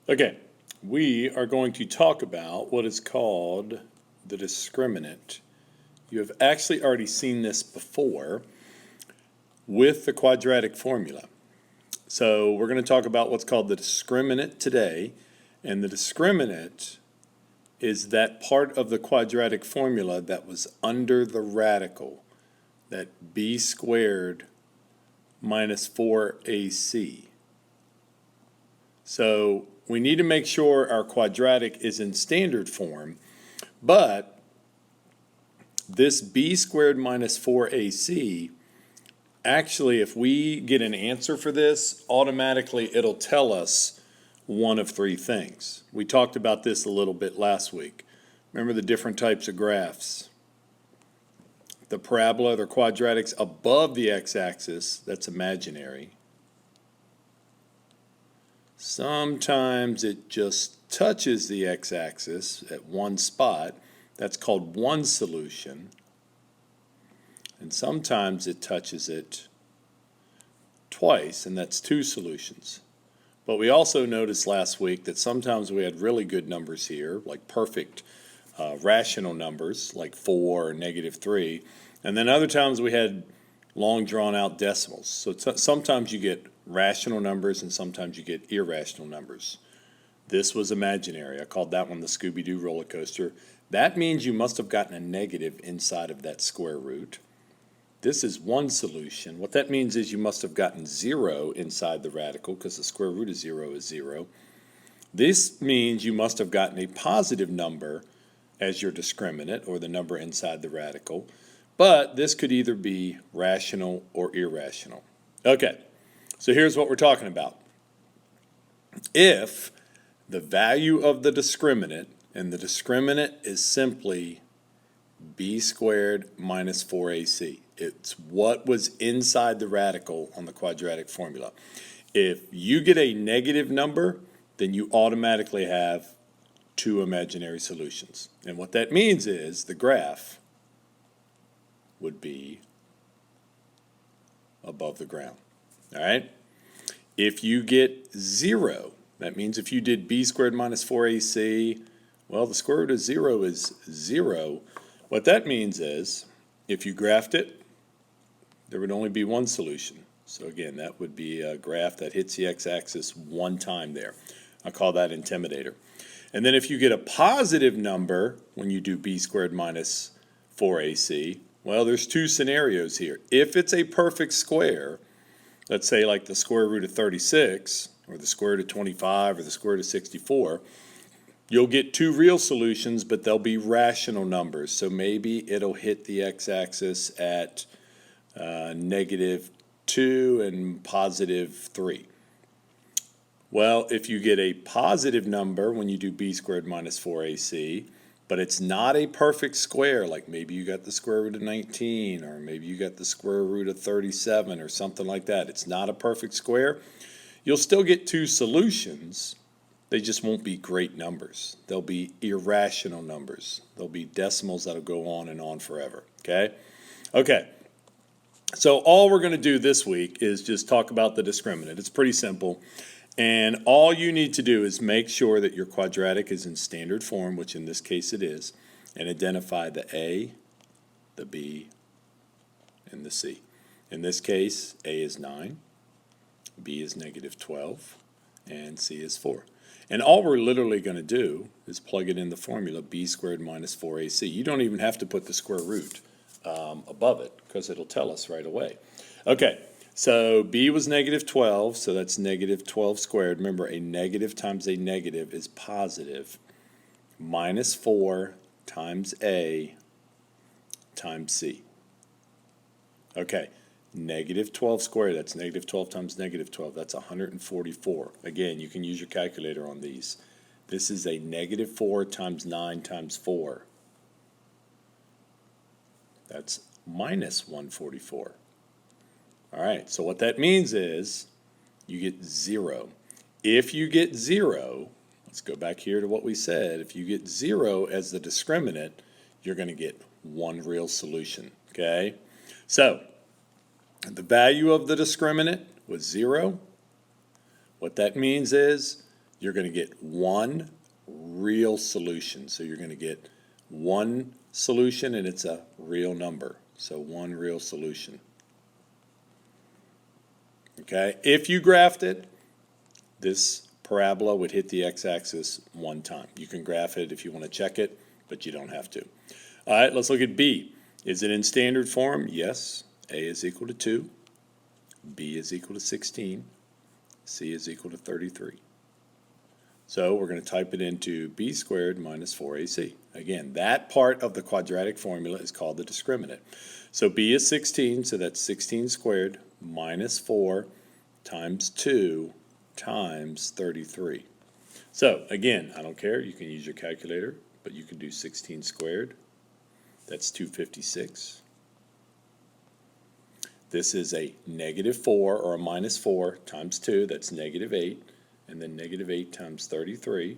Okay, we are going to talk about what is called the discriminant. You have actually already seen this before with the quadratic formula. So we're going to talk about what's called the discriminant today, and the discriminant is that part of the quadratic formula that was under the radical, that b squared minus 4ac. So we need to make sure our quadratic is in standard form, but this b squared minus 4ac, actually, if we get an answer for this, automatically it'll tell us one of three things. We talked about this a little bit last week. Remember the different types of graphs? The parabola, the quadratics above the x-axis, that's imaginary. Sometimes it just touches the x-axis at one spot. That's called one solution. And sometimes it touches it twice, and that's two solutions. But we also noticed last week that sometimes we had really good numbers here, like perfect rational numbers, like 4 or -3. And then other times we had long drawn out decimals. So sometimes you get rational numbers and sometimes you get irrational numbers. This was imaginary. I called that one the Scooby-Doo roller coaster. That means you must have gotten a negative inside of that square root. This is one solution. What that means is you must have gotten 0 inside the radical, because the square root of 0 is 0. This means you must have gotten a positive number as your discriminant, or the number inside the radical. But this could either be rational or irrational. Okay, so here's what we're talking about. If the value of the discriminant, and the discriminant is simply b squared minus 4ac. It's what was inside the radical on the quadratic formula. If you get a negative number, then you automatically have two imaginary solutions. And what that means is the graph would be above the ground. All right? If you get 0, that means if you did b squared minus 4ac, well, the square root of 0 is 0. What that means is, if you graphed it, there would only be one solution. So again, that would be a graph that hits the x-axis one time there. I call that intimidator. And then if you get a positive number when you do b squared minus 4ac, well, there's two scenarios here. If it's a perfect square, let's say like the square root of 36, or the square root of 25, or the square root of 64, you'll get two real solutions, but they'll be rational numbers. So maybe it'll hit the x-axis at -2 and +3. Well, if you get a positive number when you do b squared minus 4ac, but it's not a perfect square, like maybe you got the square root of 19, or maybe you got the square root of 37, or something like that. It's not a perfect square. You'll still get two solutions. They just won't be great numbers. They'll be irrational numbers. They'll be decimals that'll go on and on forever, okay? Okay, so all we're going to do this week is just talk about the discriminant. It's pretty simple, and all you need to do is make sure that your quadratic is in standard form, which in this case it is, and identify the a, the b, and the c. In this case, a is 9, b is -12, and c is 4. And all we're literally going to do is plug it in the formula b squared minus 4ac. You don't even have to put the square root above it, because it'll tell us right away. Okay, so b was -12, so that's -12 squared. Remember, a negative times a negative is positive. Minus 4 times a times c. Okay. -12 squared, that's -12 times -12, that's 144. Again, you can use your calculator on these. This is a -4 times 9 times 4. That's -144. All right, so what that means is you get 0. If you get 0, let's go back here to what we said. If you get 0 as the discriminant, you're going to get one real solution, okay? So the value of the discriminant was 0. What that means is you're going to get one real solution. So you're going to get one solution and it's a real number. So one real solution. Okay, if you graphed it, this parabola would hit the x-axis one time. You can graph it if you want to check it, but you don't have to. All right, let's look at B. Is it in standard form? Yes. A is equal to 2. B is equal to 16. C is equal to 33. So we're going to type it into b squared minus 4ac. Again, that part of the quadratic formula is called the discriminant. So b is 16, so that's 16 squared minus 4 times 2 times 33. So again, I don't care, you can use your calculator, but you can do 16 squared. That's 256. This is a negative 4 or a minus 4 times 2, that's negative 8. And then negative 8 times 33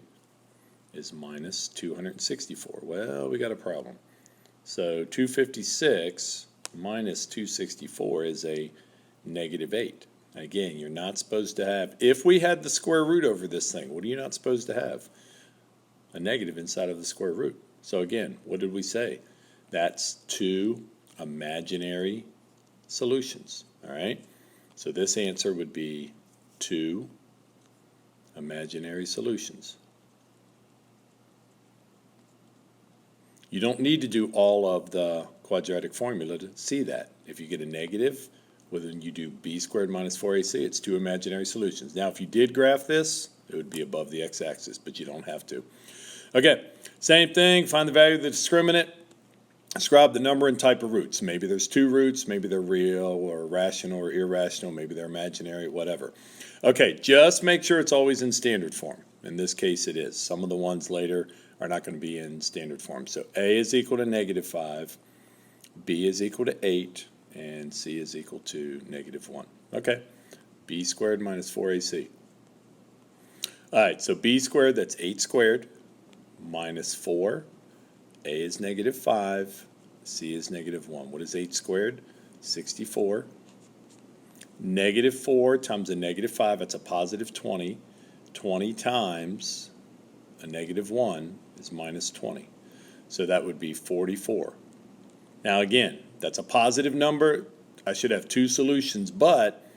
is minus 264. Well, we got a problem. So 256 minus 264 is a negative 8. Again, you're not supposed to have, if we had the square root over this thing, what are you not supposed to have? A negative inside of the square root. So again, what did we say? That's two imaginary solutions, all right? So this answer would be 2 imaginary solutions. You don't need to do all of the quadratic formula to see that. If you get a negative, when you do b squared minus 4ac, it's 2 imaginary solutions. Now, if you did graph this, it would be above the x-axis, but you don't have to. Okay, same thing, find the value of the discriminant. Describe the number and type of roots. Maybe there's 2 roots, maybe they're real or rational or irrational, maybe they're imaginary, whatever. Okay, just make sure it's always in standard form. In this case it is. Some of the ones later are not going to be in standard form. So A is equal to negative 5, B is equal to 8, and C is equal to negative 1. Okay, B squared minus 4AC. Alright, so B squared, that's 8 squared, minus 4. A is negative 5, C is negative 1. What is 8 squared? 64. Negative 4 times a negative 5, that's a positive 20. 20 times a negative 1 is minus 20. So that would be 44. Now again, that's a positive number. I should have 2 solutions, but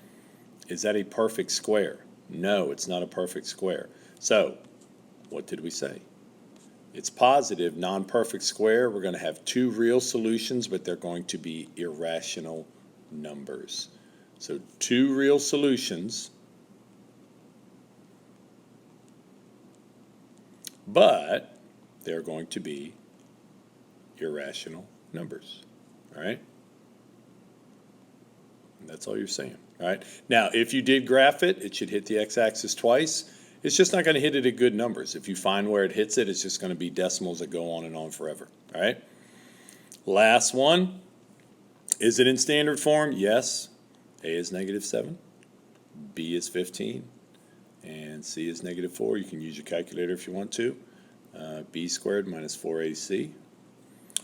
is that a perfect square? No, it's not a perfect square. So what did we say? It's positive, non-perfect square. We're going to have 2 real solutions, but they're going to be irrational numbers. So 2 real solutions, but they're going to be irrational numbers. All right? And that's all you're saying. All right? Now, if you did graph it, it should hit the x-axis twice. It's just not going to hit it at good numbers. If you find where it hits it, it's just going to be decimals that go on and on forever. All right? Last one. Is it in standard form? Yes. A is negative 7. B is 15. And C is negative 4. You can use your calculator if you want to. B squared minus 4AC.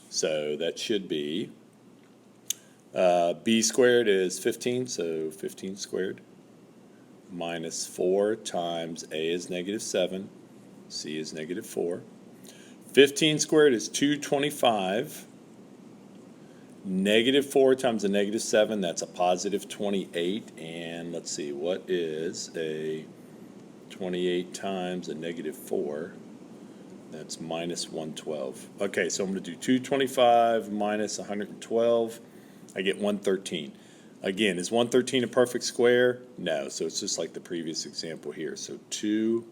So that should be B squared is 15, so 15 squared. Minus 4 times A is negative 7, C is negative 4. 15 squared is 225. Negative 4 times a negative 7, that's a positive 28. And let's see, what is a 28 times a negative 4? That's minus 112. Okay, so I'm going to do 225 minus 112. I get 113. Again, is 113 a perfect square? No, so it's just like the previous example here. So 2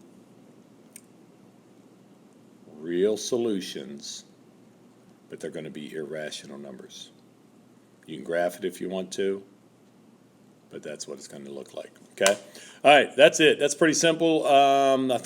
real solutions, but they're going to be irrational numbers. You can graph it if you want to, but that's what it's going to look like. Okay? All right, that's it. That's pretty simple. I think